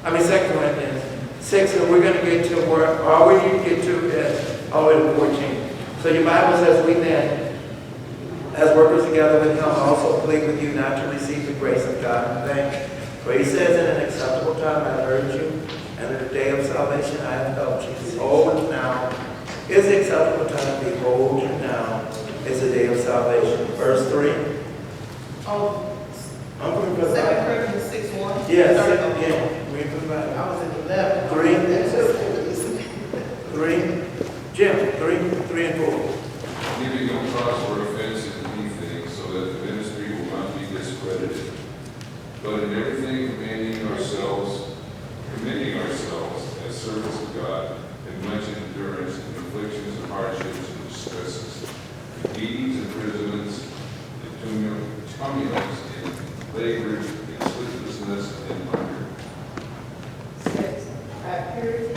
2 Corinthians 6, and we're going to get to where all we need to get to is all the way to 14. So your Bible says, we then, as workers together with him, also plead with you not to receive the grace of God in vain. For he says, in an acceptable time I heard you, and in the day of salvation I have helped you. Behold, now is the acceptable time. Behold, now is the day of salvation. Verse 3. Oh, I'm going to 2 Corinthians 6:1. Yes, again. Read the Bible. I was at 11. 3. Jim, 3 and 4. Giving no cause for offense in anything, so that the ministry will not be discredited. But in everything commending ourselves as servants of God, in much endurance, in afflictions and hardships and distresses, in beatings, imprisonments, in tumults, in labors, in sleeplessness, and hunger. 6. By purity,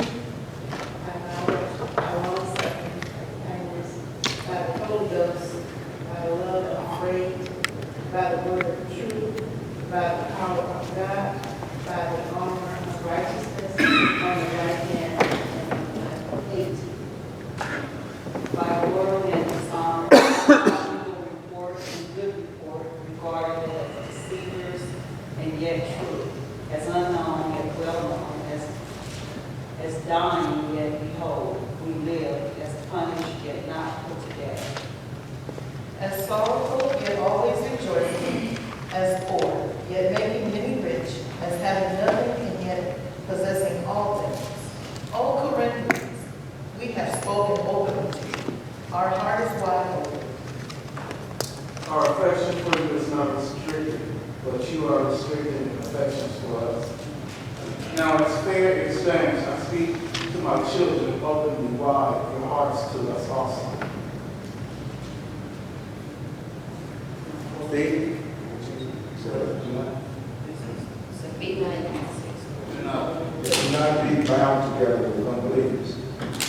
by knowledge, by long-suffering, by kindness, by the Holy Ghost, by the love of faith, by the word of truth, by the power of God, by the armor of righteousness on the right hand, and 8. By a word and dishonor, evil report and good report, regarded as deceivers and yet true, as unknown yet well known, as dying yet behold, we live, as punished yet not put to death. As sorrowful, yet always rejoicing, as poor, yet making many rich, as having nothing and yet possessing all things. O Corinthians, we have spoken openly to you. Our heart is wide open. Our affection for you is not restricted, but you are restricted in affections for us. Now, as fair exchange, I speak to my children, openly wide your hearts to us also. Steve? Do not be bound together with unbelievers.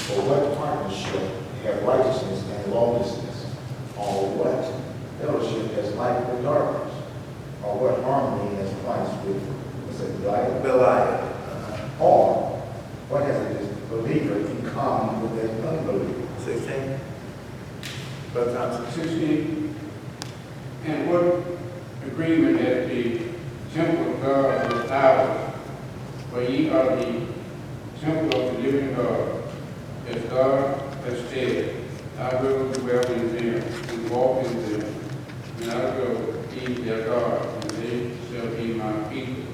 For what partnership have righteousness and lawlessness? Or what fellowship has light with darkness? Or what harmony has Christ with, what's it, Belial. Or what has a believer in common with an unbeliever? 16. Brother Thompson. 16. And what agreement that the temple of God is ours, for ye are the temple of the living God. As God has said, I will dwell in them and walk in them, and I will be their God, and they shall be my people.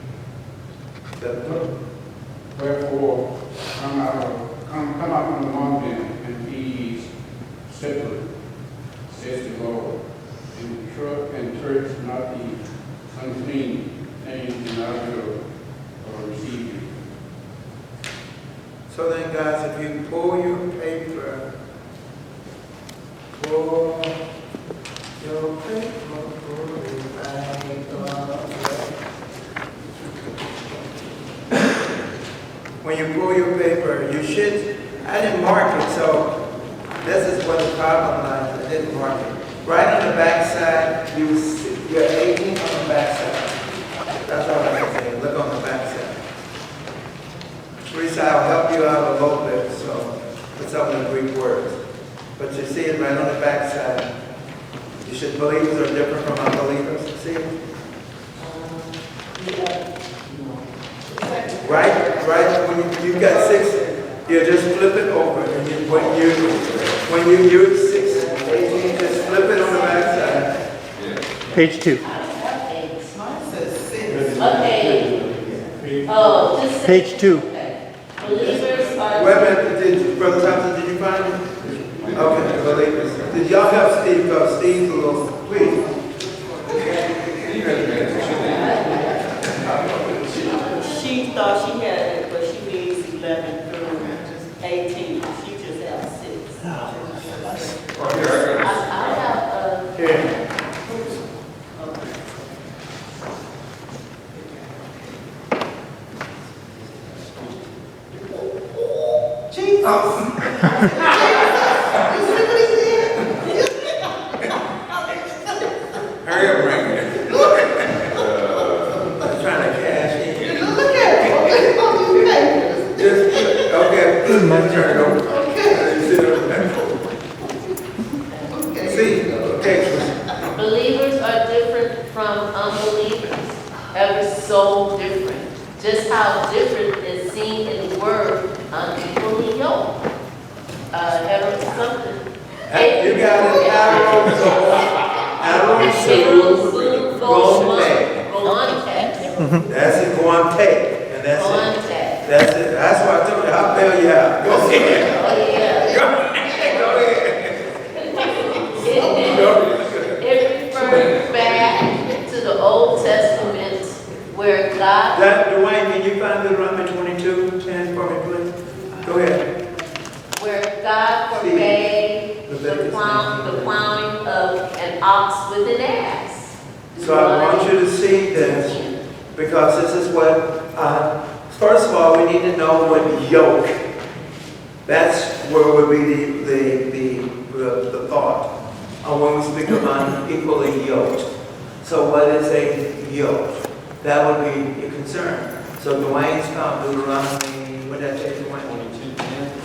Wherefore, come out from among them, and be ye separate, says the Lord, and touch not the unclean things, and I will receive you. So then, guys, if you pull your paper, pull your paper, when you pull your paper, you should, I didn't mark it, so this is what the problem lies, I didn't mark it. Right on the back side, you're 18 on the back side. That's all I can say, look on the back side. Teresa, I'll help you out a little bit, so with some of the Greek words. But you see it right on the back side. You should believers are different from unbelievers. See it? Right, when you've got 6, you just flip it over. And when you use 6, 18, just flip it on the back side. Page 2. Mine says 6. Okay. Just Page 2. believers are. Wait a minute, Brother Thompson, did you find it? Okay, believers. Did y'all help Steve? Because Steve's a little, please. She thought she had it, but she needs 11 through 18. She just has 6. I have Here. Hurry up, bring it. I'm trying to cash in. Look at it. how different is seen in the word unequally yoked. Hetero something. You got it, arrow, shoe, Guante. That's it, Guante, and that's it. That's it, that's what I told you, I'll bail you out. Go ahead. Oh, yeah. Go ahead. It refers back to the Old Testament where God, Dwayne, can you find Deuteronomy 22:10 for me, please? Go ahead. where God forbade the plowing of an ox with an ass. So I want you to see this, because this is what, first of all, we need to know what yoke. That's where would be the thought when we speak of unequally yoked. So what is a yoke? That would be your concern. So Dwayne's found Deuteronomy, what did I say, Dwayne?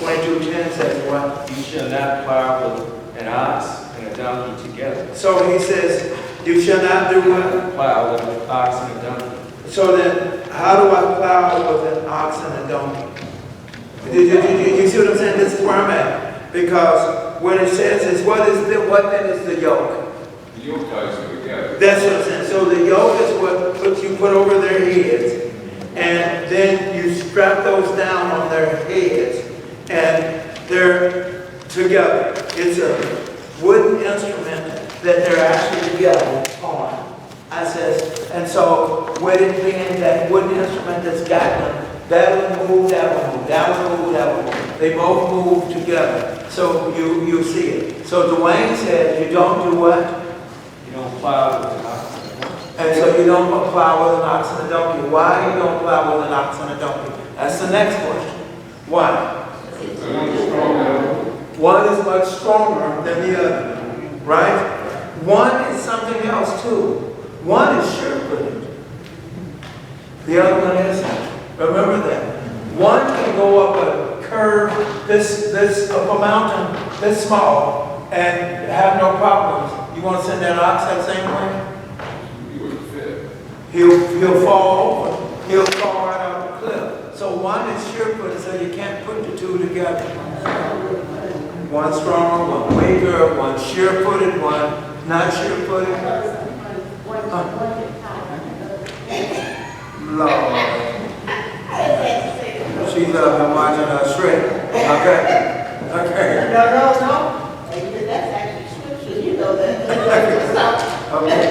22:10 says what? You shall not plow with an ox and a donkey together. So he says, you shall not do what? Plow with an ox and a donkey. So then, how do I plow with an ox and a donkey? You see what I'm saying? This is where I'm at. Because what it says is, what then is the yoke? The yoke ties them together. That's what I'm saying. So the yoke is what you put over their heads, and then you strap those down on their heads, and they're together. It's a wooden instrument that they're actually together on. I says, and so with it being that wooden instrument that's got them, that one move, that one move, that one move, that one move. They both move together. So you see it. So Dwayne says you don't do what? You don't plow with an ox and a donkey. And so you don't plow with an ox and a donkey. Why you don't plow with an ox and a donkey? That's the next question. Why? One is much stronger than the other, right? One is something else too. One is sure-footed. The other one isn't. Remember that. One can go up a curve, up a mountain this small, and have no problems. You want to send that ox that same way? You wouldn't fit. He'll fall over. He'll fall right off the cliff. So one is sure-footed, so you can't put the two together. One stronger, one weaker, one sure-footed, one not sure-footed. Lord. She's watching her straight. Okay. Okay. No. That's actually scripture, you know that. Okay.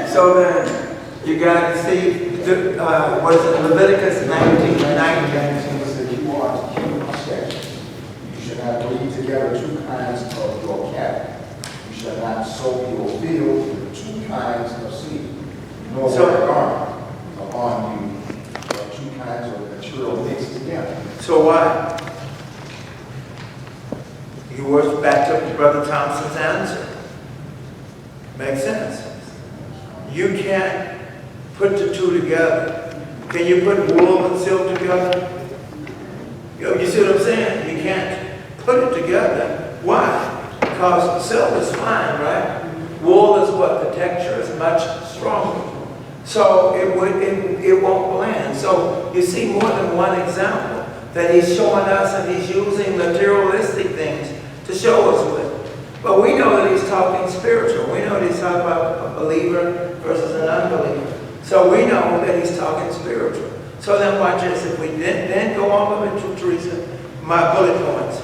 So then, you got to see, what is it, Leviticus 19:19. Says you are to keep my statutes. You shall not breed together two kinds of your cattle. You shall not sow your field with two kinds of seed, nor wear a garment upon you two kinds of material mixed together. So why? He works back to Brother Thompson's answer. Makes sense. You can't put the two together. Can you put wool and silk together? You see what I'm saying? You can't put it together. Why? Because silk is fine, right? Wool is what? The texture is much stronger. So it won't blend. So you see more than one example that he's showing us, and he's using materialistic things to show us with. But we know that he's talking spiritual. We know that he's talking about a believer versus an unbeliever. So we know that he's talking spiritual. So then watch this. If we then go on with Teresa, my bullet points.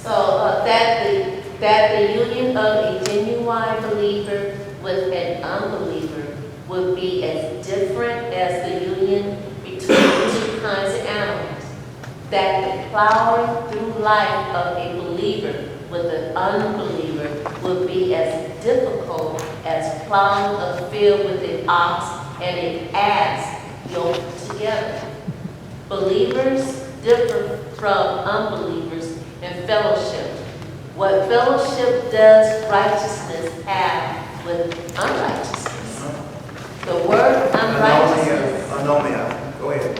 So that the union of a genuine believer with an unbeliever would be as different as the union between two kinds of animals. That the plowing through life of a believer with an unbeliever would be as difficult as plowing a field with an ox and an ass yoked together. Believers differ from unbelievers in fellowship. What fellowship does righteousness have with unrighteousness? The word unrighteousness, Anomia. Go ahead.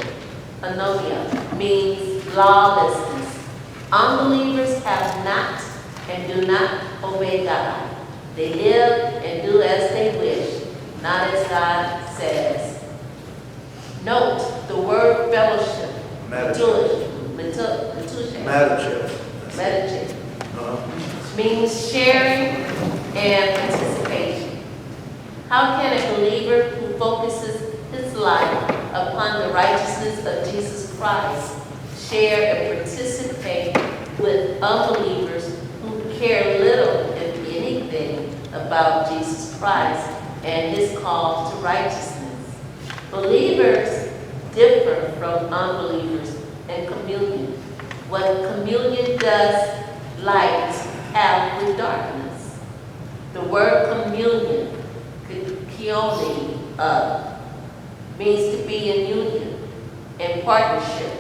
anomia, means lawlessness. Unbelievers have not and do not obey God. They live and do as they wish, not as God says. Note, the fellowship, Meditate. meditate, means sharing and participation. How can a believer who focuses his life upon the righteousness of Jesus Christ share and participate with unbelievers who care little, if anything, about Jesus Christ and his call to righteousness? Believers differ from unbelievers in communion. What communion does, light have with darkness. The word communion, kione, means to be in union, in partnership,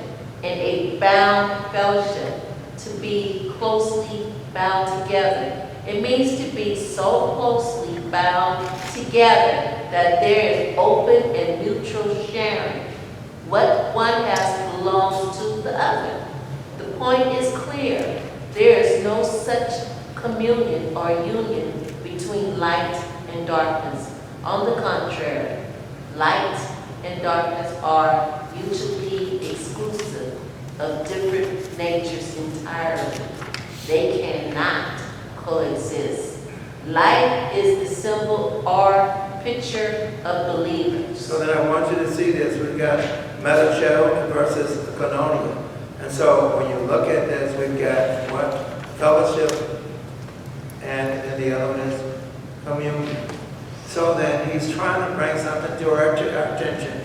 in a bound fellowship, to be closely bound together. It means to be so closely bound together that there is open and mutual sharing. What one has belongs to the other. The point is clear. There is no such communion or union between light and darkness. On the contrary, light and darkness are mutually exclusive of different natures entirely. They cannot coexist. Light is the symbol or picture of believers. So then I want you to see this. We've got metacho versus koinonia. And so when you look at this, we've got what? Fellowship, and then the other one is communion. So then he's trying to bring something to our attention.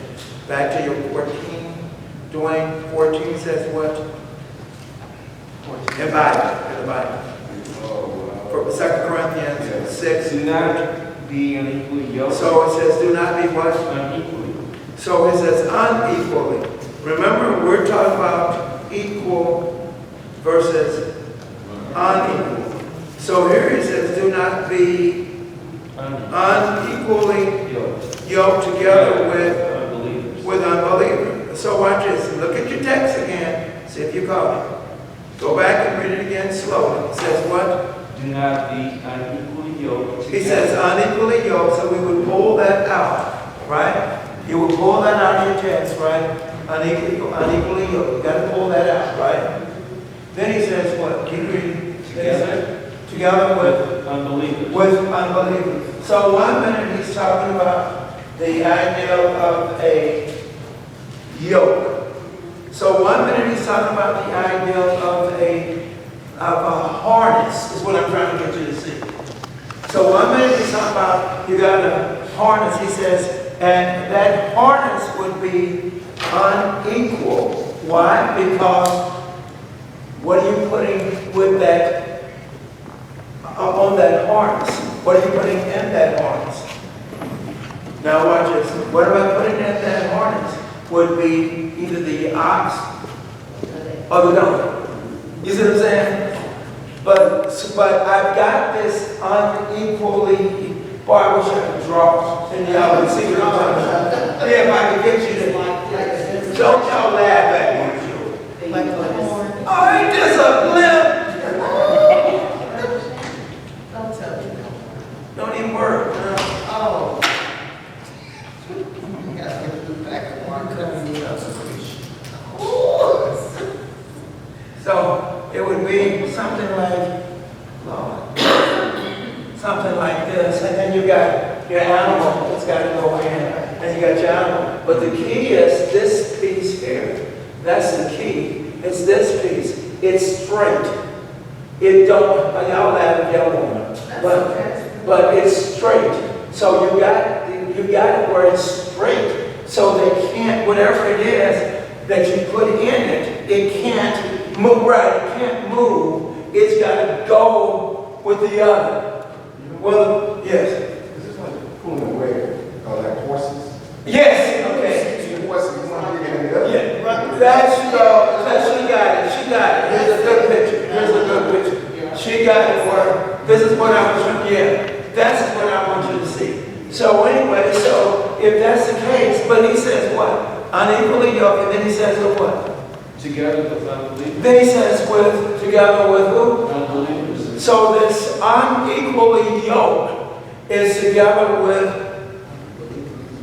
Back to your 14. Dwayne, 14 says what? In the Bible. For 2 Corinthians 6. Do not be unequally yoked. So it says, do not be what? Unequally. So it says unequally. Remember, we're talking about equal versus unequal. So here it says, do not be unequally yoked together with unbelievers. So watch this. Look at your text again. See if you caught it. Go back and read it again slowly. It says what? Do not be unequally yoked. He says unequally yoked, so we would pull that out, right? You would pull that out of your text, right? Unequally yoked. You got to pull that out, right? Then he says what? Keep reading. Together with unbelievers. With unbelievers. So 1 minute he's talking about the idea of a yoke. So 1 minute he's talking about the idea of a harness, is what I'm trying to get you to see. So 1 minute he's talking about you got a harness, he says, and that harness would be unequal. Why? Because what are you putting with that, on that harness? What are you putting in that harness? Now watch this. What am I putting in that harness? Would be either the ox or the donkey. You see what I'm saying? But I've got this unequally. Boy, I wish I could draw and y'all would see what I'm talking about. Yeah, if I could get you to. Don't y'all laugh at me. Oh, ain't this a blimp? Don't tell me. Don't even work. Oh. So it would be something like, something like this, and then you got your animal that's got to go in, and you got your animal. But the key is this piece here. That's the key. It's this piece. It's straight. It don't. Y'all laugh if y'all want to, but it's straight. So you got it where it's straight. So they can't, whatever it is that you put in it, it can't move, right, it can't move. It's got to go with the other. Well, yes. This is like pulling away, like horses. Yes, okay. Two horses, one digging the other. Yeah, she got it. She got it. Here's a good picture. Here's a good picture. She got it where, this is what I was trying, that's what I want you to see. So anyway, so if that's the case, but he says what? Unequally yoked, and then he says what? Together with unbelievers. Then he says together with who? Unbelievers. So this unequally yoked is together with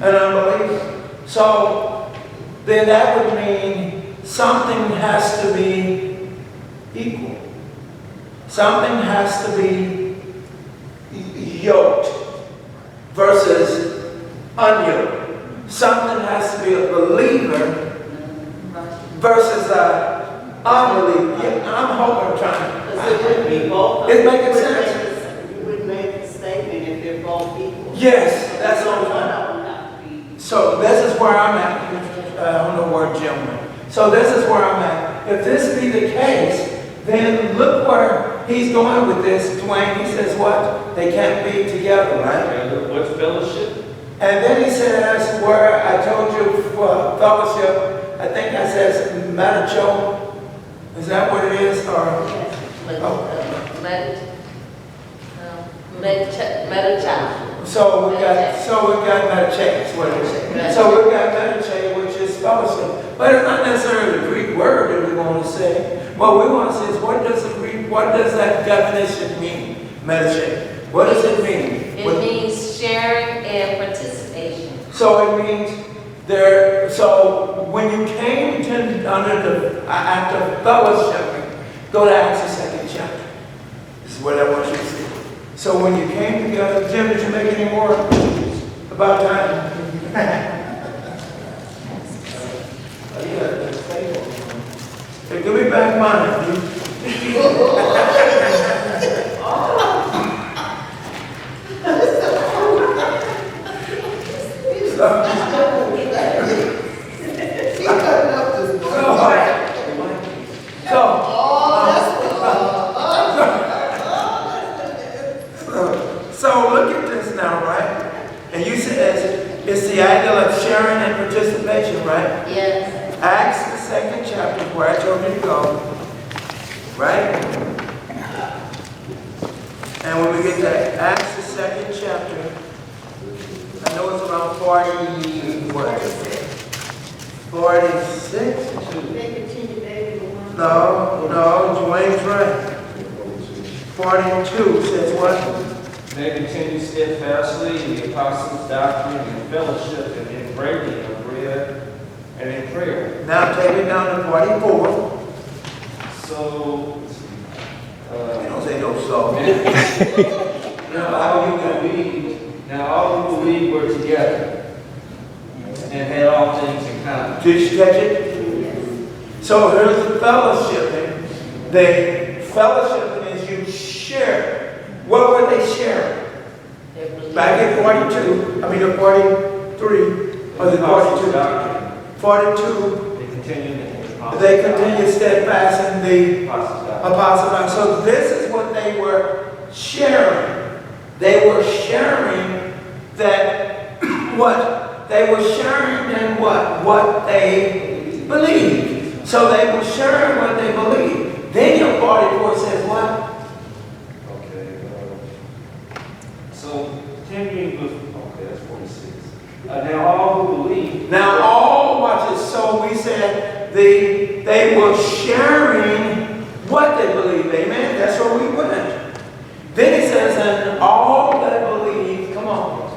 an unbeliever. So then that would mean something has to be equal. Something has to be yoked versus unyoked. Something has to be a believer versus an unbeliever. Yeah, I'm hoping I'm trying to. Because it wouldn't be both. It's making sense. You wouldn't make a statement if they're both equal. Yes, that's So what one I'm of them have to be. So this is where I'm at. I don't know where Jim went. So this is where I'm at. If this be the case, then look where he's going with this, Dwayne. He says what? They can't be together, right? And what's fellowship? And then he says where I told you for fellowship, I think I says metacho. Is that what it is? Or Metacha. so we got metache. What it is? So we got metache, which is fellowship. But it's not necessarily the Greek word that we want to say. What we want to say is what does that definition mean? Metache. What does it mean? It means sharing and participation. So it means there. So when you came to under the act of fellowship, go to Acts the 2nd chapter. This is what I want you to see. So when you came together, Jim, did you make any more about time? Hey, give me back mine. So look at this now, right? And you said it's the idea of sharing and participation, right? Yes. Acts the 2nd chapter, where I told you to go, right? And when we get to Acts the 2nd chapter, I know it's around 40, what? 46? They continue daily one. No, Dwayne's right. 42 says what? They continue steadfastly in the apostles' doctrine and fellowship and in breaking of bread and in prayer. Now take it down to 44. So, You don't say no so. now all who believed were together and had all things in common. Did you catch it? So here's the fellowshipping. The fellowshipping is you share. What were they sharing? Back in 42, I mean the 43, or the 42. Doctrine. 42, They continue in the apostles' they continue steadfast in the apostles' doctrine. apostle doctrine. So this is what they were sharing. They were sharing that what? They were sharing in what? What they believed. So they were sharing what they believed. Then your 44 says what? Okay. So, continuing with, okay, that's 46. Now all who believe. Now all, watch this. So we said they were sharing what they believe. Amen. That's where we went. Then it says, and all that believe, come on.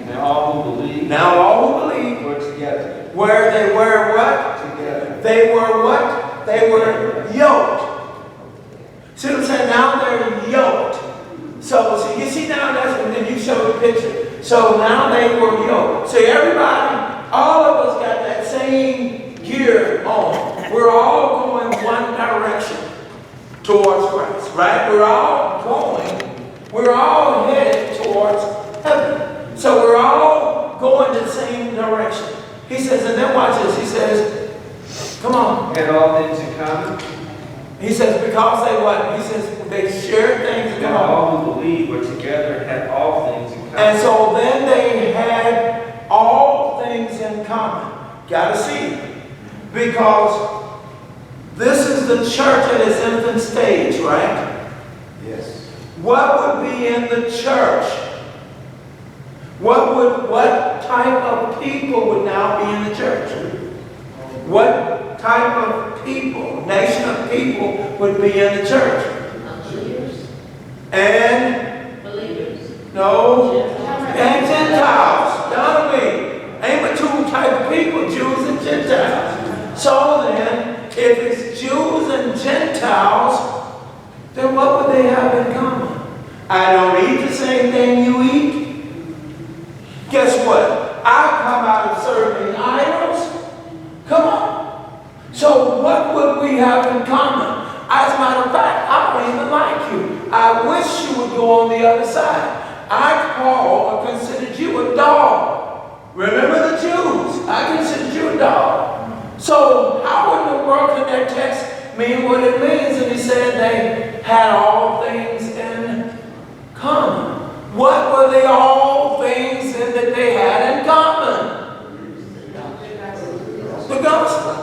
Now all who believe. Now all who believe, Were together. where they were what? Together. They were what? They were yoked. See what I'm saying? Now they're yoked. So you see now that's when you show the picture. So now they were yoked. So everybody, all of us got that same gear on. We're all going one direction towards Christ, right? We're all headed towards heaven. So we're all going the same direction. He says, and then watch this. He says, come on. Had all things in common. He says, because they what? He says, they shared things in Now common. all who believe were together and had all things in common. And so then they had all things in common. Got to see. Because this is the church at its infant stage, right? Yes. What would be in the church? What type of people would now be in the church? What type of people, nation of people would be in the church? Believers. And Believers. no, and Gentiles. Now me, ain't but two type of people, Jews and So then, if it's Jews and Gentiles, then what would they have in common? I don't eat the same thing you eat. Guess what? I come out of serving idols. Come on. So what would we have in common? As a matter of fact, I don't even like you. I wish you would go on the other side. I call or considered you a dog. Remember the Jews? I considered you a dog. So how in the world can that text mean what it means? And he said they had all things in common. What were they all things in that they had in common? The gospel.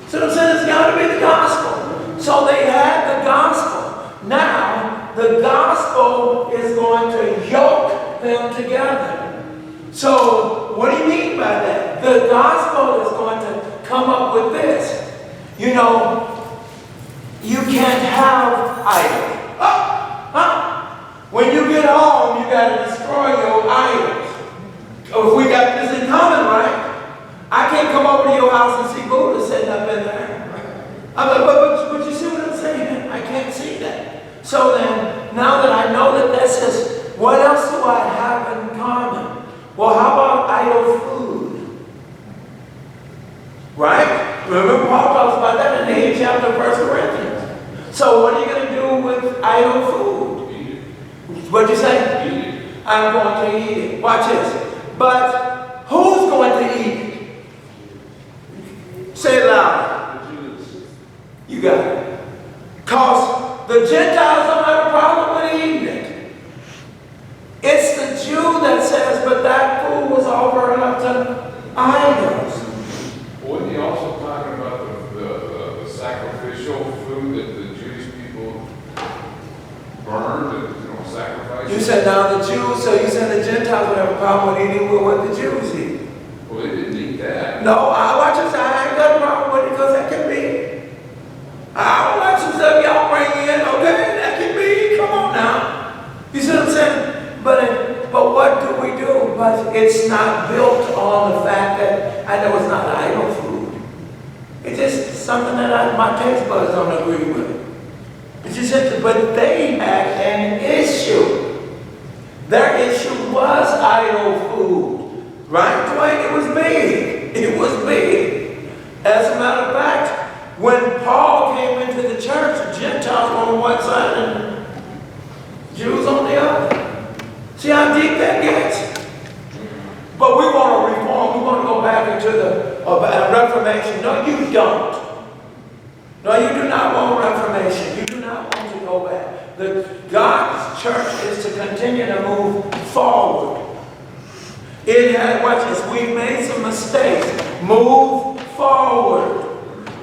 So it said it's got to be the gospel. So they had the gospel. Now, the gospel is going to yoke them together. So, what do you mean by that? The gospel is going to come up with this. You know, you can't have idols. When you get home, you got to destroy your idols. Oh, we got this in common, right? I can't come over to your house and see Buddha sitting up in there. But you see what I'm saying? I can't see that. So then, now that I know that this is, what else do I have in common? Well, how about idol food? Right? Remember Paul talks about that in the 8th chapter of 1 Corinthians. So what are you going to do with idol food? Eat it. What'd you say? Eat it. I'm going to eat it. Watch this. But who's going to eat it? Say it loud. The Jews. You got it. Because the Gentiles don't have a problem with eating it. It's the Jew that says, but that food was offered up to idols. Wasn't he also talking about the sacrificial food that the Jewish people burned and sacrificed? You said now the Jews, so you said the Gentiles would have a problem with eating with what the Jews eat. Well, they didn't eat that. No, I watch this. I ain't got a problem with it because that can be. I don't like some stuff y'all bring in, okay? That can be. Come on now. You see what I'm saying? But what do we do? But it's not built on the fact that I know it's not idol food. It's just something that my taste buds don't agree with. It's just that, but they had an issue. Their issue was idol food. Right, Dwayne? It was big. It was big. As a matter of fact, when Paul came into the church, the Gentiles were on one side and Jews on the other. See how deep that gets? But we want to reform. We want to go back into the Reformation. No, you don't. No, you do not want Reformation. You do not want to go back. God's church is to continue to move forward. It had, watch this, we've made some mistakes. Move forward.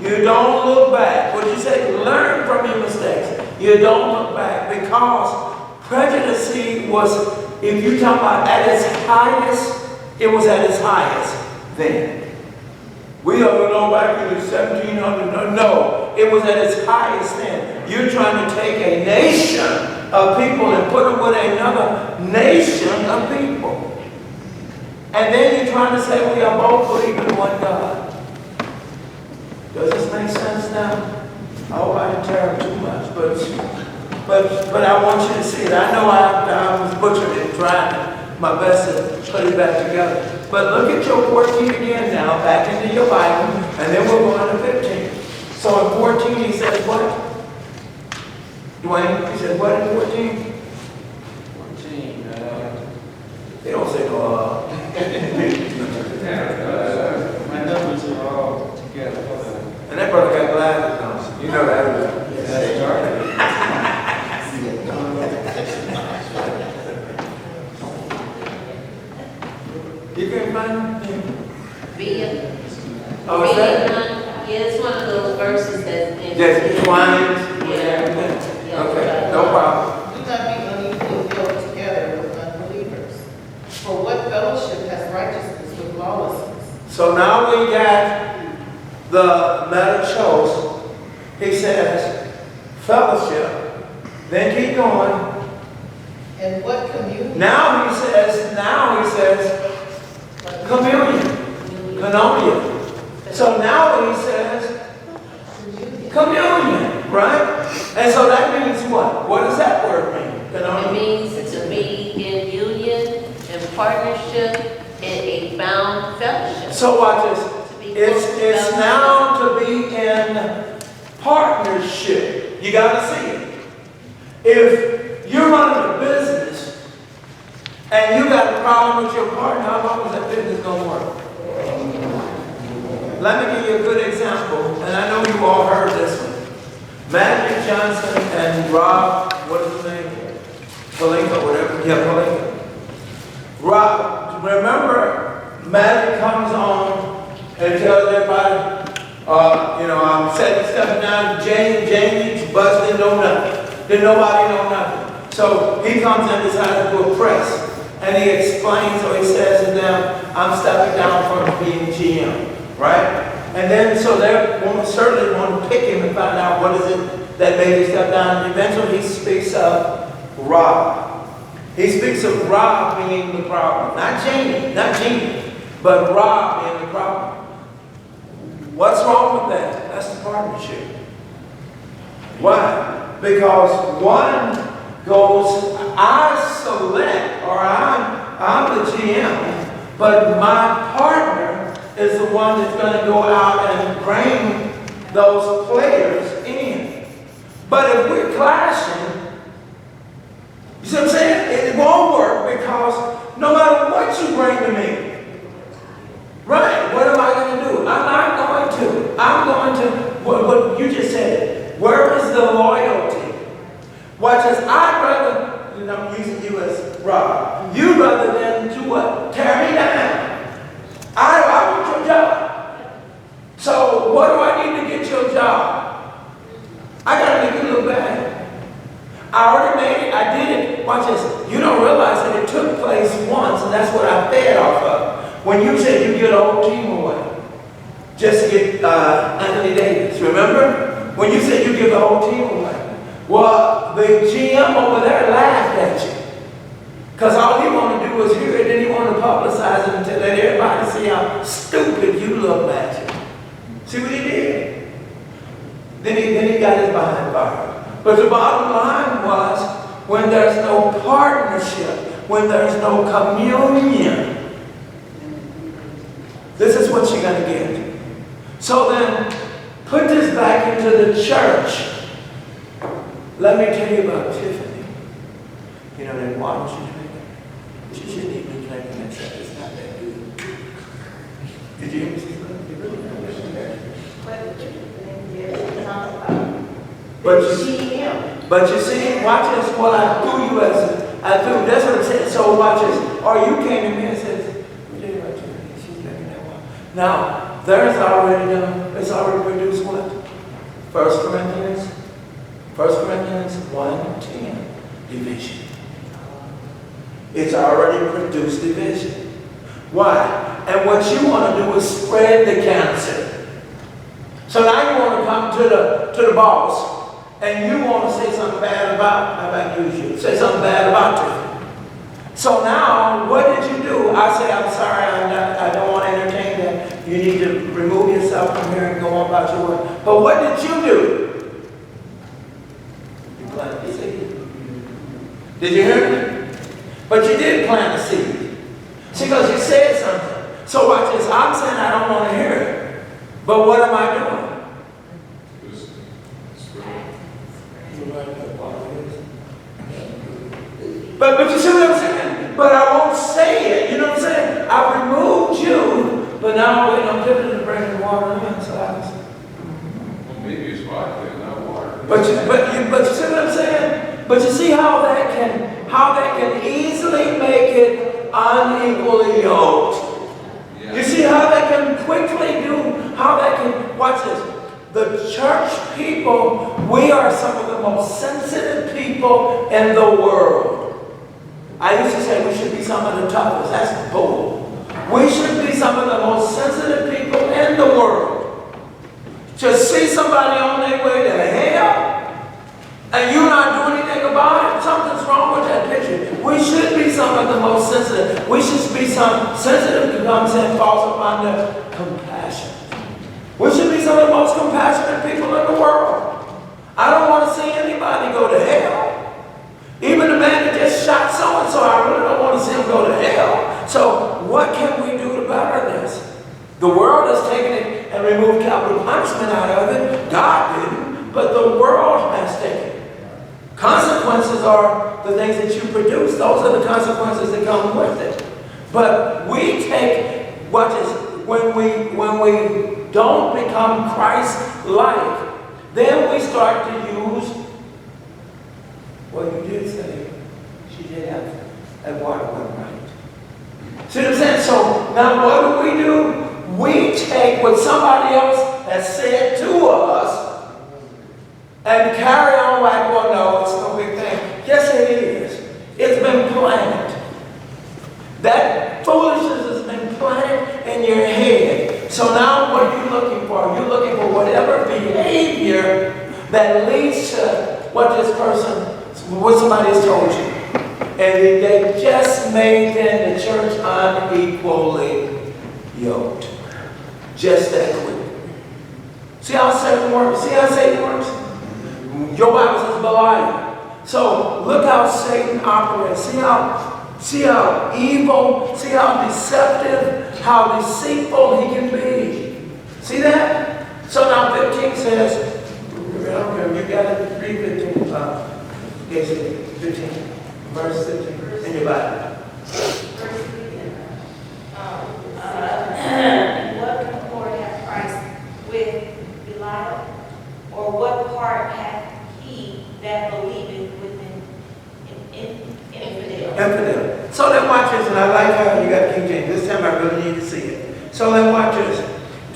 You don't look back. What you say? Learn from your mistakes. You don't look back because prejudice was, if you talk about at its highest, it was at its highest then. We are going back to the 1700s. No, it was at its highest then. You're trying to take a nation of people and put them with another nation of people. And then you're trying to say we are both believing in one God. Does this make sense now? I hope I didn't tear up too much, but I want you to see it. I know I was butchered it, trying my best to put it back together. But look at your 14 again now, back into your Bible, and then we're going to 15. So in 14 he says what? Dwayne, he said what in 14? 14. They don't say no. My numbers are all together. And that brother got glasses on. You know that. That's right. You can find him. Be Oh, is that? yeah, it's one of those verses that's in. That's entwined. Yeah. Okay, no problem. Do not be unequally yoked together with unbelievers. For what fellowship has righteousness with lawlessness? So now we got the metachos. He says fellowship. Then keep going. And what communion? Now he says communion. Koinonia. So now he says communion, right? And so that means what? What does that word mean? It means to be in union, in partnership, in a bound fellowship. So watch this. To be It's fellowship. now to be in partnership. You got to see it. If you're running a business and you got a problem with your partner, how long is that business going to work? Let me give you a good example, and I know you all heard this one. Magic Johnson and Rob, what is his name? Palinka, whatever. Yeah, Palinka. Rob, remember, Magic comes on and tells everybody, I'm stepping down. Jamie's busted, know nothing. Then nobody know nothing. So he comes and decides to do a press. And he explains, or he says to them, I'm stepping down from being GM. Right? And then, so they certainly want to pick him and find out what is it that made him step down. And eventually he speaks of Rob. He speaks of Rob being the problem. Not Jamie, but Rob being the problem. What's wrong with that? That's the partnership. Why? Because one goes, I select, or I'm the GM, but my partner is the one that's going to go out and bring those players in. But if we're clashing, you see what I'm saying? It won't work because no matter what you bring to me, right, what am I going to do? I'm going to, what you just said, where is the loyalty? Watch this, I'd rather, I'm using you as Rob, you'd rather than do what? Tear me down. I want your job. So what do I need to get your job? I got to make you look bad. I already made it. I did it. Watch this. You don't realize that it took place once, and that's what I fed off of. When you said you get a whole team away, just to get Anthony Davis. Remember? When you said you give the whole team away. Well, the GM over there laughed at you. Because all he wanted to do was hear it, and he wanted to publicize it and to let everybody see how stupid you look, Magic. See what he did? Then he got his behind fired. But the bottom line was, when there's no partnership, when there's no communion, this is what you're going to get. So then, put this back into the church. Let me tell you about Tiffany. You know that water she's drinking? She shouldn't even be drinking that stuff. It's not that good. Did you hear me say that? You really don't listen to that. But you see, watch this. Well, I threw you as I threw. That's what it said. So watch this. Or you came to me and said, she's drinking that water. Now, there's already done, it's already produced what? 1 Corinthians 1:10, division. It's already produced division. Why? And what you want to do is spread the cancer. So now you want to come to the boss, and you want to say something bad about, how about you? Say something bad about you. So now, what did you do? I say, I'm sorry, I don't want to entertain that. You need to remove yourself from here and go on about your way. But what did you do? You planted a seed. Did you hear me? But you did plant a seed. See, because you said something. So watch this. I'm saying I don't want to hear it. But what am I doing? But you see what I'm saying? But I won't say it. You know what I'm saying? I removed you, but now I'm waiting on Tiffany to bring the water in. So I was, Well, maybe it's vodka, not water. but you see what I'm saying? But you see how that can easily make it unequally yoked. Yeah. You see how that can quickly do, how that can, watch this. The church people, we are some of the most sensitive people in the world. I used to say we should be some of the toughest. That's bull. We should be some of the most sensitive people in the world. To see somebody on their way to hell, and you're not doing anything about it, something's wrong with that picture. We should be some of the most sensitive. We should be some sensitive to come and falls upon the compassion. compassionate people in the world. I don't want to see anybody go to hell. Even the man that just shot so-and-so, I really don't want to see him go to hell. So what can we do to better this? The world has taken it and removed capital punishment out of it. God didn't, but the world has taken it. Consequences are the things that you produce. Those are the consequences that come with it. But we take what is, when we don't become Christ-like, then we start to use, well, you did say, she did have that water went right. See what I'm saying? So now what do? We take what somebody else has said to us and carry on like, well, no, it's no big thing. Yes, it is. It's been planted. That foolishness has been planted in your head. So now what are you looking for? You're looking for whatever behavior that leads to what this person, what somebody has told you. And they just made then the church unequally yoked. Just that quick. See how Satan works? See how Satan works? Your Bible says Belial. So look how Satan operates. See how evil, see how deceptive, how deceitful he can be. See that? So now 15 says, I don't care, you got it, read 15. Yes, 15. Verse 15 in your Bible. What concord hath Christ with Belial? Or what part hath he that believeth with an infidel? Infidel. So then watch this, and I like how you got King James. This time I really need to see it. So then watch this.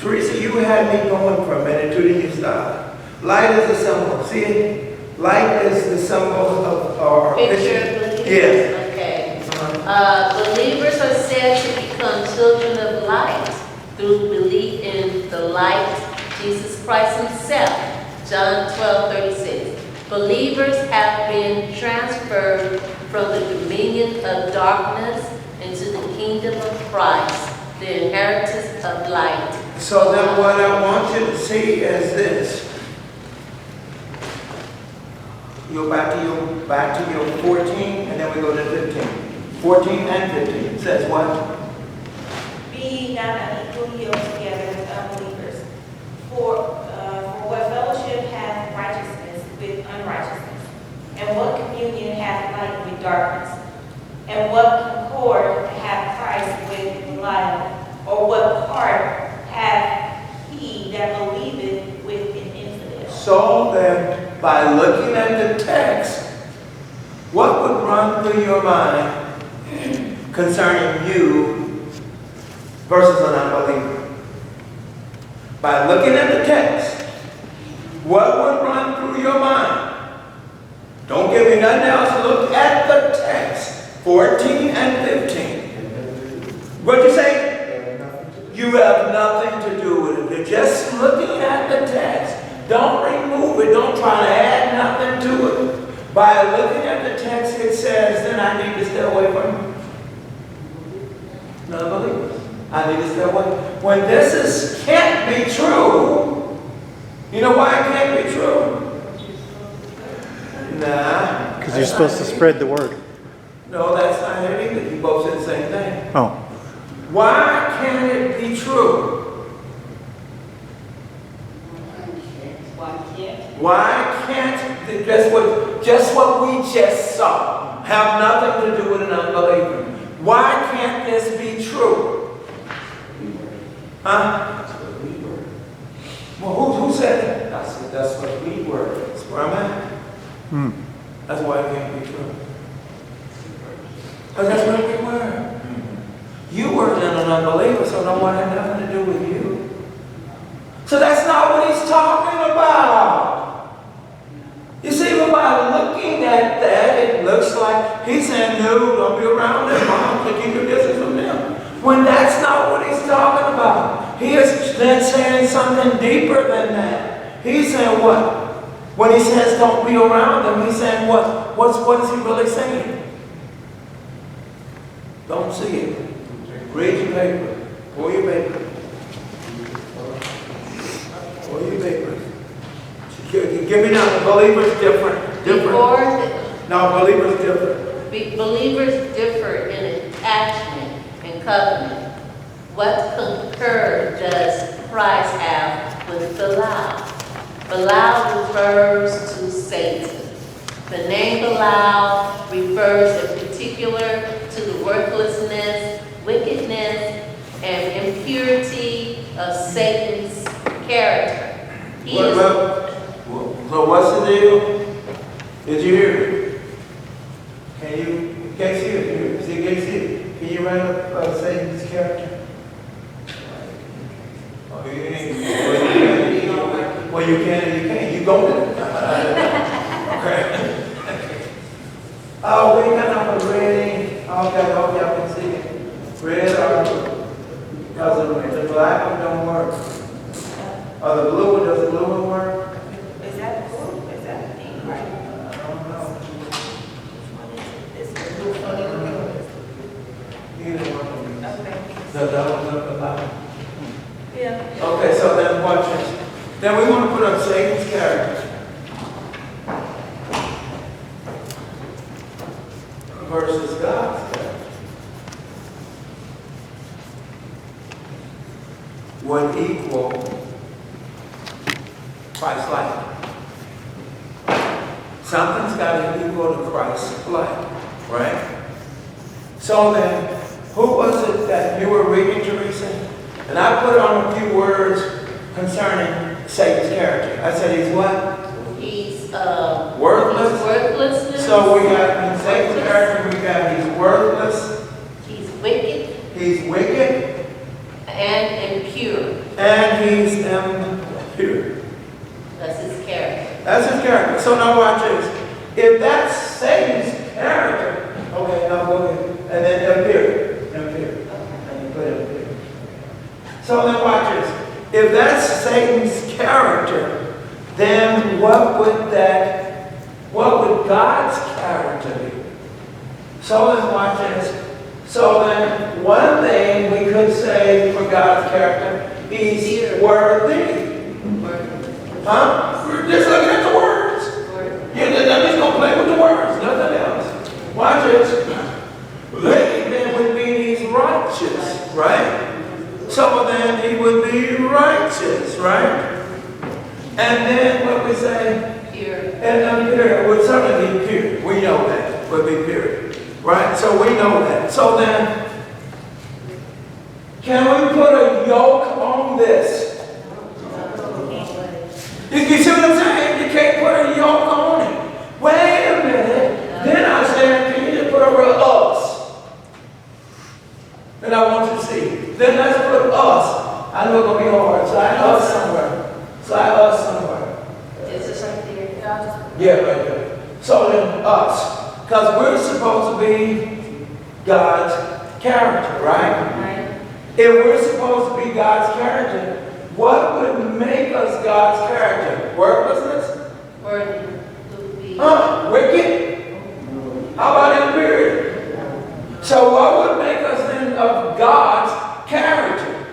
Teresa, you had me going for a minute, too, then you stop. Light is a symbol. See it? Light is the symbol of our Picture of believers? Yes. Okay. Believers are said to become children of light through belief in the light, Jesus Christ himself. John 12:36. Believers have been transferred from the dominion of darkness into the kingdom of Christ, the inheritance of light. So then what I want you to see is this. You're back to your 14, and then we go to 15. 14 and 15. It says what? Be ye not unequally yoked together with unbelievers. For what fellowship hath righteousness with unrighteousness? And what communion hath light with darkness? And what concord hath Christ with Belial? Or what part hath he that believeth with an infidel? So that by looking at the text, what would run through your mind concerning you versus an unbeliever? By looking at the text, what would run through your mind? Don't give me nothing else. Look at the text, 14 and 15. What'd you say? You have nothing to do with it. You're just looking at the text. Don't remove it. Don't try to add nothing to it. By looking at the text, it says, then I need to stay away from non-believers. I need to stay away. When can't be true, you know why it can't be true? Nah. Because you're supposed to spread the word. No, that's not it either. You both said the same thing. Oh. Why can't it be true? Why can't just what we just saw have nothing to do with an unbeliever? Why can't this be true? Huh? Well, who said that? That's what we were. That's where I'm at. That's why it can't be true. Because that's where we were. You were an unbeliever, so no one had nothing to do with you. So that's not what he's talking about. You see, by looking at that, it looks like he's saying, no, don't be around them, Mom, to keep your distance from them. When that's not what he's talking about. He is then saying something deeper than that. He's saying what? When he says don't be around them, he's saying what? What is he really saying? Don't see it. Read your paper. Pull your paper. Pull your paper. Give me now, the believer's different. Before, the- No, believer's different. believers differ in attachment and covenant. What concur does Christ have with Belial? Belial refers to Satan. The name Belial refers in particular to the worthlessness, wickedness, and impurity of Satan's character. He is So what's the deal? Did you hear me? You can't see it, you can't see it. Can you write up Satan's character? Oh, you ain't. Well, you can, you go with it. Okay. Oh, we got up a red. Okay, I hope y'all can see it. Red because the black one don't work. The blue one, does the blue one work? Is that blue? Is that pink, right? I don't know. It's blue, funny looking. Either one of them. Okay. So that one's up the bottom. Yeah. Okay, so then watch this. Then we want to put up Satan's character versus God's character. Would equal Christ-like. Something's got to equal to Christ-like, right? So then, who was it that you were reading, Teresa? And I put on a few words concerning Satan's character. I said he's what? He's Worthless. worthlessness. So we got in Satan's character, we got he's worthless, He's wicked he's wicked, and impure. and he's impure. That's his character. That's his character. So now watch this. If that's Satan's character, okay, now go ahead. And then impure. And you put impure. So then watch this. If that's Satan's character, then what would God's character be? So then watch this. So then one thing we could say for God's character, he's worthy. Huh? We're just looking at the words. I'm just going to play with the words, nothing else. Watch this. Wicked then would mean he's righteous, right? So then he would be righteous, right? And then what we say? Pure. And impure would certainly be pure. We know that would be pure, right? So we know that. So then, can we put a yoke on this? You see what I'm saying? You can't put a yoke on it. Wait a minute. Then I said, can you just put a real us? Then I want you to see. Then let's put us. I know it's going to be hard. Slide us somewhere. Slide us somewhere. Is this right there? Yeah, right there. So then us. Because we're supposed to be God's character, right? Right. If we're supposed to be God's character, what would make us God's character? Worthlessness? Worthy would be. Wicked? How about impurity? So what would make us then of God's character?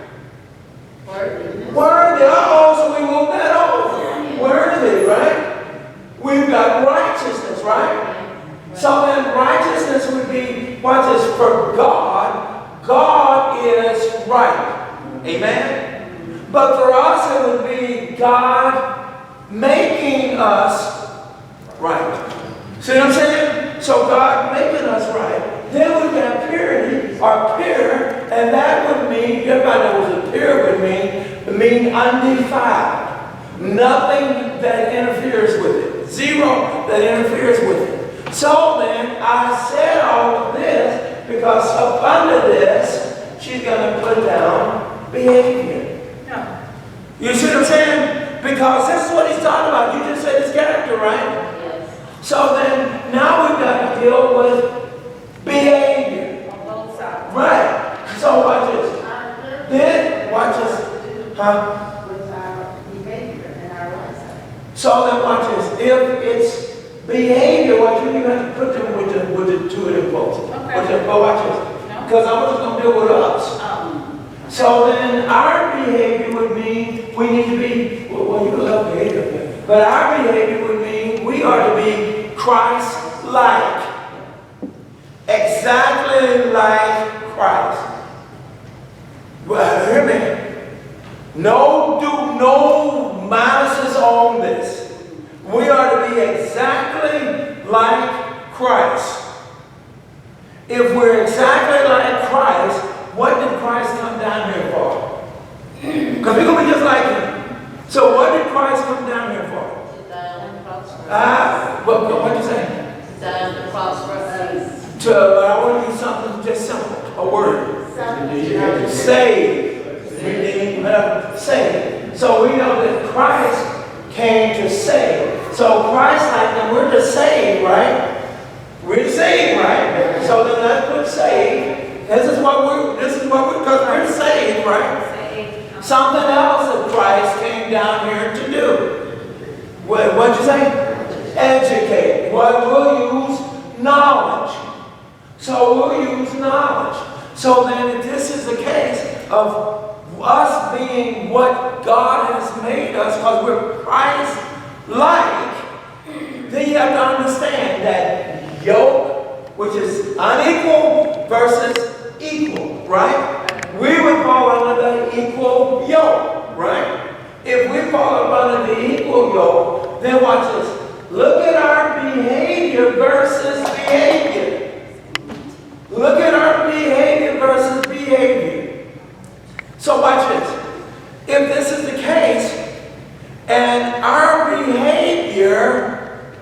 Worthiness. Worthy. So we move that over. Worthy, right? We've got righteousness, right? So then righteousness would be, watch this, for God, God is right. Amen? But for us it would be God making us right. See what I'm saying? So God making us right. Then we got purity, or pure, and that would mean, everybody knows what pure would mean undefiled. Nothing that interferes with it. Zero that interferes with it. So then, I said all of this because up under this, she's going to put down behavior. No. You see what I'm saying? Because that's what he's talking about. You just said his character, right? Yes. So then, now we've got to deal with behavior. On both sides. Right. So watch this. Then, watch this. Huh? With our behavior and our lifestyle. So then watch this. If it's behavior, watch you have to put them with the two of them folks. Okay. Watch this. Because I'm just going to deal with us. So then our behavior would mean we need to be, well, you love behavior, but our behavior would mean we are to be Christ-like. Exactly like Christ. Well, hear me. No malices on this. We are to be exactly like Christ. If we're exactly like Christ, what did Christ come down here for? Because we're going to be just like him. So what did Christ come down here for? To die on the cross for us. What did you say? To die on the cross for us. I want to do something just simple. A word. Save. Redeem. Save. So we know that Christ came to save. So Christ, like them, we're to save, right? We're saved, right? So then let's put saved. This is what we're, because we're saved, right? Something else that Christ came down here to do. What'd you say? Educate. What we'll use? Knowledge. So we'll use knowledge. So then if this is the case of us being what God has made us, because we're Christ-like, then you have to understand that yoke, which is unequal versus equal, right? We would fall under the equal yoke, right? If we fall under the equal yoke, then watch this. Look at our behavior versus behavior. Look at our behavior versus behavior. So watch this. If this is the case, and our behavior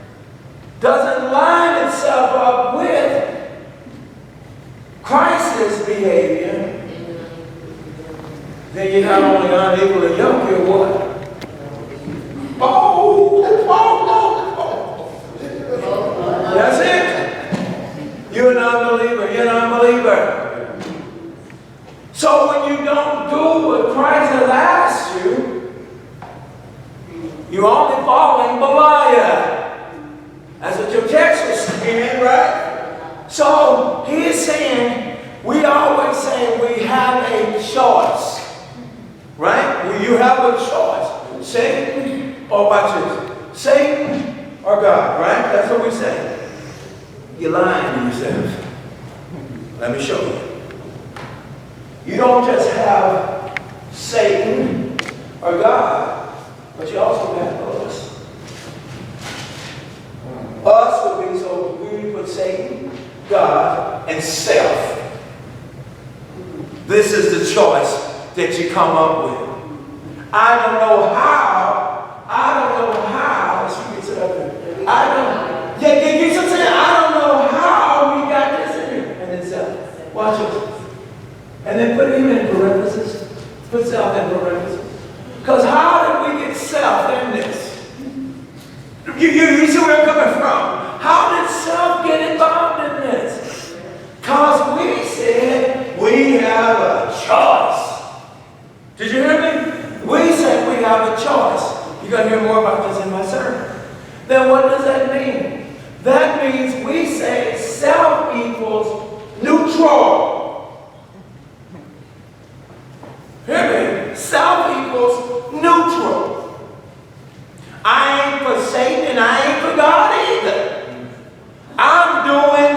doesn't line itself up with Christ's behavior, then you're not only unequal and yoke, you're what? That's it. You're an unbeliever. You're an unbeliever. So when you don't do what Christ has asked you, you're only falling Belial. That's what your text was saying, right? So he's saying, we always say we have a choice. Right? Well, you have a choice. Satan or watch this. Satan or God, right? That's what we say. You're lying to yourself. Let me show you. You don't just have Satan or God, but you also have us. Us would be, so we put Satan, God, and self. This is the choice that you come up with. I don't know how. She gets it up there. Get some saying, I don't know how we got this in here. And then self. Watch it. And then put him in parentheses. Put self in parentheses. Because how did we get self in this? You see where I'm coming from? How did self get involved in this? Because we said we have a choice. Did you hear me? We said we have a choice. You're going to hear more about this in my sermon. Then what does that mean? That means we say self equals neutral. Hear me? Self equals neutral. I ain't for Satan and I ain't for God either. I'm doing,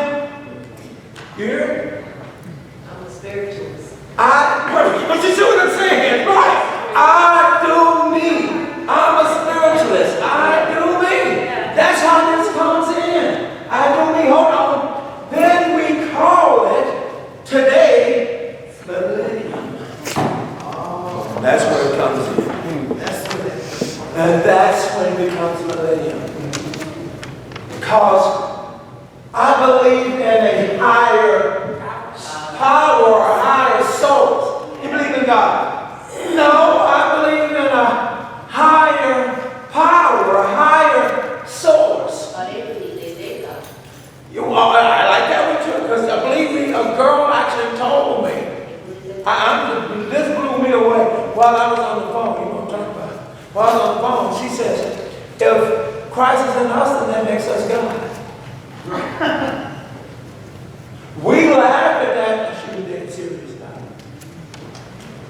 you hear? I'm a spiritualist. But you see what I'm saying? Right. I do me. I'm a spiritualist. I do me. That's how this comes in. I do me. Hold on. Then we call it today millennium. Oh, that's where it comes in. And that's when it becomes millennium. Because I believe in a higher power or higher source. You believe in God? No, I believe in a higher power, a higher source. Oh, they believe they God. I like that one too, because I believe me, a girl actually told me. This blew me away while I was on the phone. You know what I'm talking about? While I was on the phone, she says, if Christ is in us, then that makes us God. We laughed at that, but she was dead serious about it.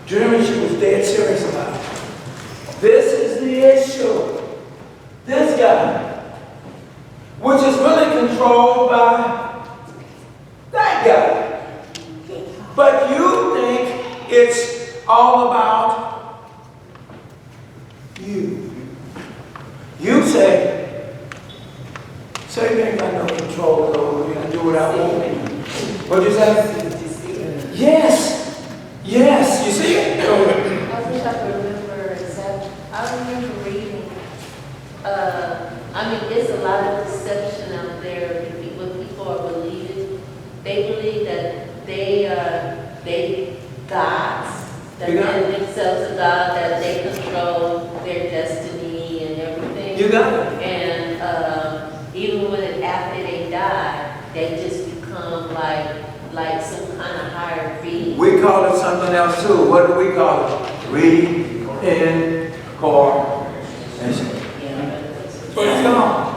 German, she was dead serious about it. issue. This guy, which is really controlled by that guy. But you think it's all about you. You say, Satan ain't got no control over me. I do what I want. What'd you say? Yes. Yes. You see it? I wish I could remember exactly. I remember reading, it's a lot of deception out there with what people are believing. They believe that they gods, that they themselves a God, that they control their destiny and everything. You got it. And even when after they die, they just become like some kind of higher being. We call it something else too. What do we call it? Reincarnation. But it's gone.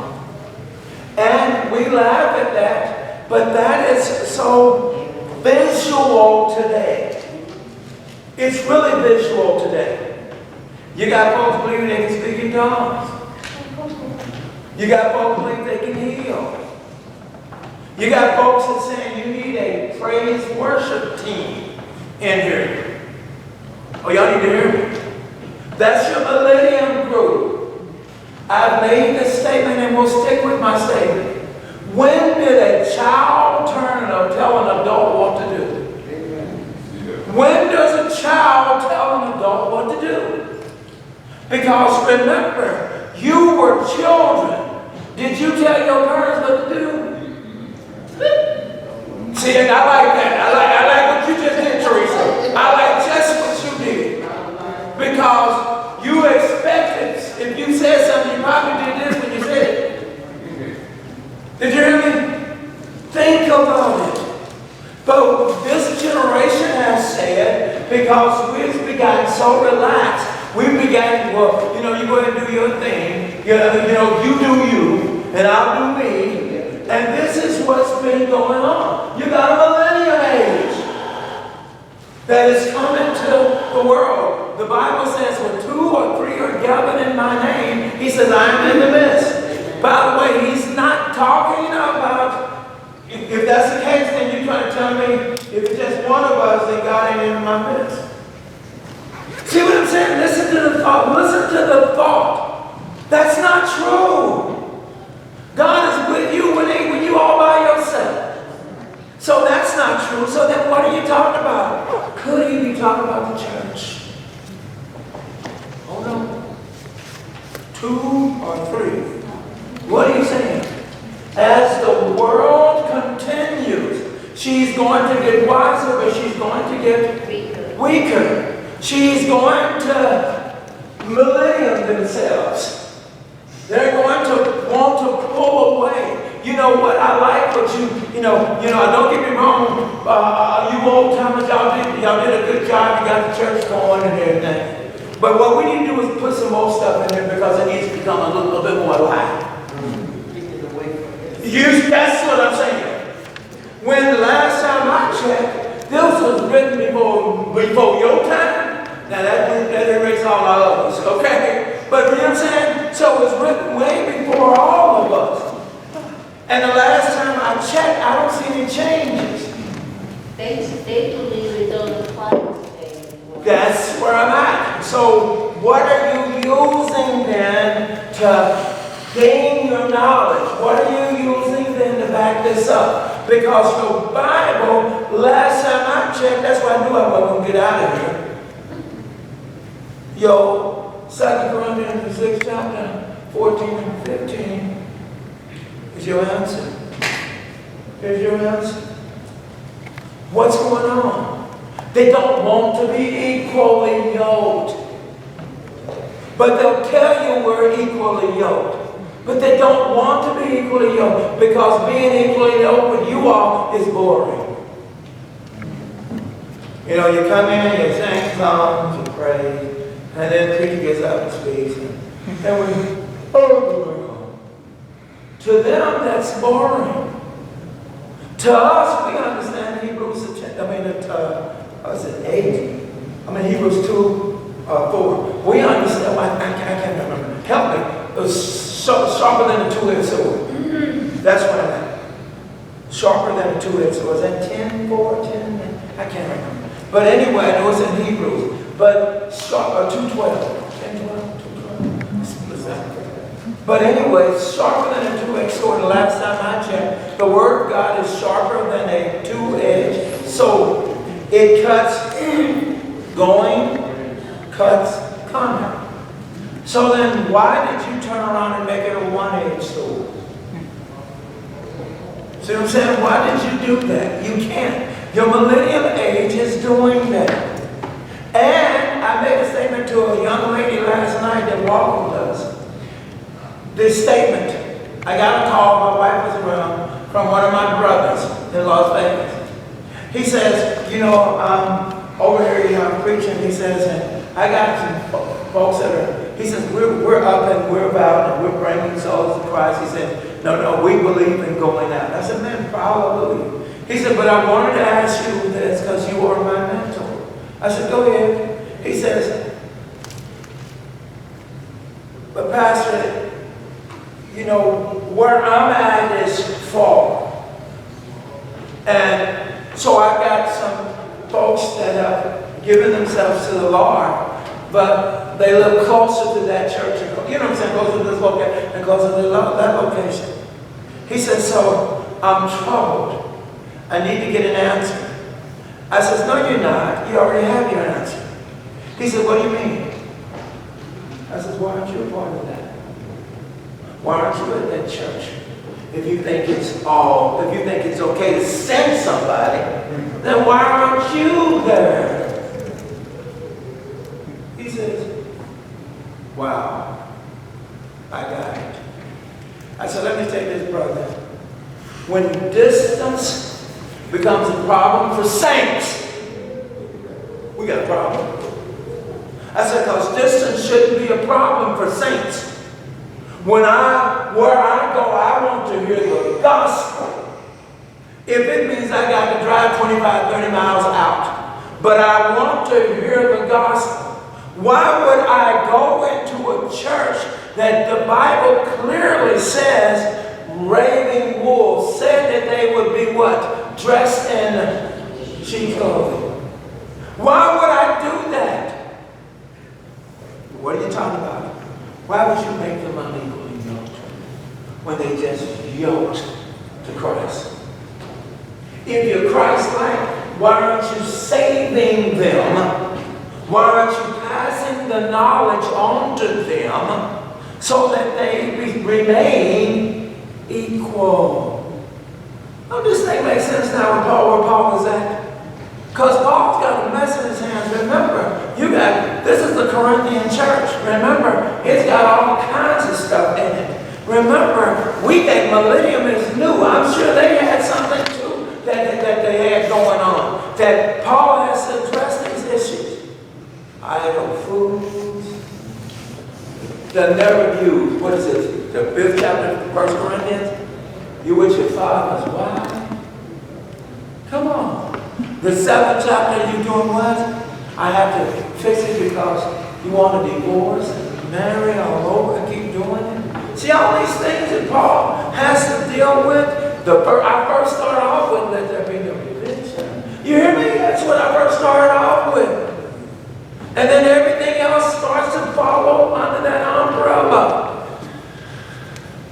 And we laugh at that, but that is so visual today. It's really visual today. You got folks believing they can speak in tongues. You got folks believing they can heal. You got folks that saying you need a praise worship team in here. Oh, y'all need to hear me. That's your millennium group. I've made this statement and will stick with my statement. When did a child turn and tell an adult what to do? When does a child tell an adult what to do? Because remember, you were children. Did you tell your parents what to do? See, and I like that. I like what you just did, Teresa. I like just what you did. Because you expected, if you said something, you probably did this when you said it. Did you hear me? Think about it. But this generation has said, because we've gotten so relaxed, we began, well, you go ahead and do your thing. You do you, and I'll do me. And this is what's been going on. You got a millennium age that is coming to the world. The Bible says when 2 or 3 are gathered in my name, he says, I am in the midst. By the way, he's not talking about, if that's the case, then you're trying to tell me, if it's just one of us, then God ain't in my midst. See what I'm saying? Listen to the thought. Listen to the thought. That's not true. God is with you when you all by yourself. So that's not true. So then what are you talking about? Could he be talking about the church? Oh no. 2 or 3. What are you saying? As the world continues, she's going to get wiser, but she's going to get weaker. She's going to millennium themselves. They're going to want to pull away. You know what? I like what don't get me wrong. You old timers, y'all did a good job. You got the church going and everything. But what we need to do is put some more stuff in there because it needs to become a little bit more alive. That's what I'm saying. When the last time I checked, this was written before your time. Now that erases all our others, okay? But you know what I'm saying? So it was written way before all of us. And the last time I checked, I don't see any changes. They believe it don't apply today anymore. That's where I'm at. So what are you using then to gain your knowledge? What are you using then to back this up? Because your Bible, last time I checked, that's why I knew I wasn't going to get out of here. Yo, 2 Corinthians, the 6th chapter, 14 and 15 is your answer. Here's your answer. What's going on? They don't want to be equally yoked. But they'll tell you we're equally yoked. But they don't want to be equally yoked because being equally yoked with you all is boring. You come in, you sing songs, you pray. And then the preacher gets up and speaks, and we, to them, that's boring. To us, we understand Hebrews, Hebrews 2, 4. We understand, I can't remember. Help me. It was sharper than a two-edged sword. That's what I meant. Sharper than a two-edged sword. Is that 10, 4, 10? I can't remember. But anyway, I know it's in Hebrews. But 2:12. 10, 12, 2:12. But anyway, sharper than a two-edged sword. The last time I checked, the word of God is sharper than a two-edged sword. It cuts going, cuts coming. So then why did you turn around and make it a one-edged sword? See what I'm saying? Why did you do that? You can't. Your millennium age is doing that. And I made a statement to a young lady last night that walked with us. This statement, I got a call, my wife was around, from one of my brothers in Las Vegas. He says, you know, over here, I'm preaching, he says, and I got some folks that are, he says, we're up and we're about and we're bringing souls to Christ. He said, no, we believe in going out. I said, man, hallelujah. He said, but I wanted to ask you this because you are my mentor. I said, go ahead. He says, but Pastor, you know, where I'm at is far. And so I got some folks that have given themselves to the Lord, but they live closer to that church. You know what I'm saying? Closer to this location and closer to that location. He said, so I'm troubled. I need to get an answer. I said, no, you're not. You already have your answer. He said, what do you mean? I said, why aren't you a part of that? Why aren't you at that church? If you think it's okay to send somebody, then why aren't you there? He says, wow, I got it. I said, let me take this, brother. When distance becomes a problem for saints, we got a problem. I said, because distance shouldn't be a problem for saints. Where I go, I want to hear the gospel. If it means I got to drive 25, 30 miles out, but I want to hear the gospel. Why would I go into a church that the Bible clearly says raving wolves said that they would be what? Dressed in sheep's clothing. Why would I do that? What are you talking about? Why would you make them unequally yoked when they just yoked to Christ? If you're Christ-like, why aren't you saving them? Why aren't you passing the knowledge on to them so that they remain equal? Oh, this thing makes sense now where Paul was at. Because Paul's got a mess in his hands. Remember, this is the Corinthian church. Remember, it's got all kinds of stuff in it. Remember, we think millennium is new. I'm sure they had something too that they had going on. That Paul has to address these issues. Idol foods. The never used. What is it? The 5th chapter of 1 Corinthians? You with your fathers. Why? Come on. The 7th chapter, you doing what? I have to fix it because you want to divorce and marry all over and keep doing it. See all these things that Paul has to deal with? I first started off with let there be no division. You hear me? That's what I first started off with. And then everything else starts to follow under that umbrella.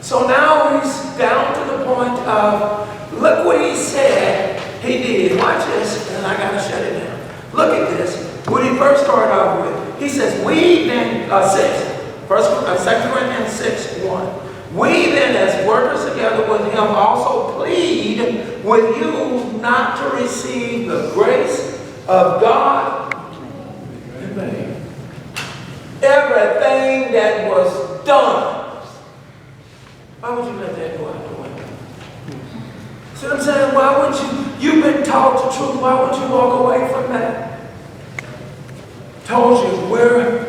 So now he's down to the point of, look what he said he did. Watch this, and I got to shut it down. Look at this. What he first started off with. He says, we then, 2 Corinthians 6, 1. We then, as workers together with him, also plead with you not to receive the grace of God in vain. Everything that was done. Why would you let that go out the window? See what I'm saying? Why would you've been taught the truth, why would you walk away from that? Told you, we're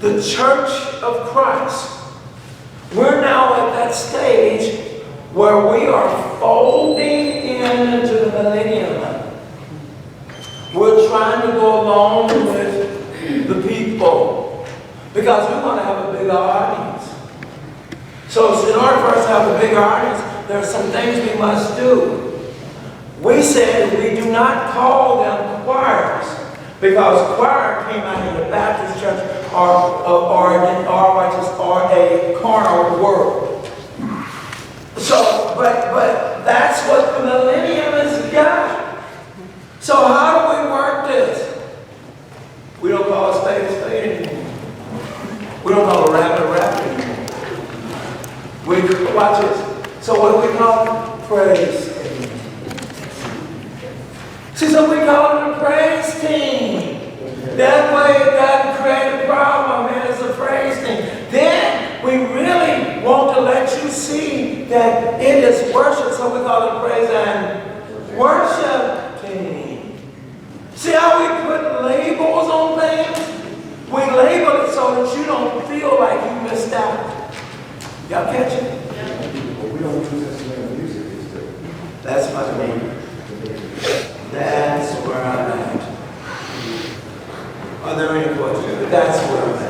the church of Christ. We're now at that stage where we are folding into the millennium. We're trying to go along with the people. people because we want to have a bigger audience. So in order for us to have a bigger audience, there are some things we must do. We said we do not call them choirs because choir came out of the Baptist church or a carnal word. So, but that's what the millennium has got. So how do we work this? We don't call a spade anymore. We don't call a rabbit anymore. Watch this. So what do we call it? Praise team. See, so we call it a praise team. That way it doesn't create a problem, man. It's a praise team. Then we really want to let you see that it is worship, so we call it praise and worship team. See how we put labels on things? We label it so that you don't feel like you missed out. Y'all catch it? But we don't use instrumental music these days. That's my name. That's where I'm at. Are there any questions? That's where I'm at.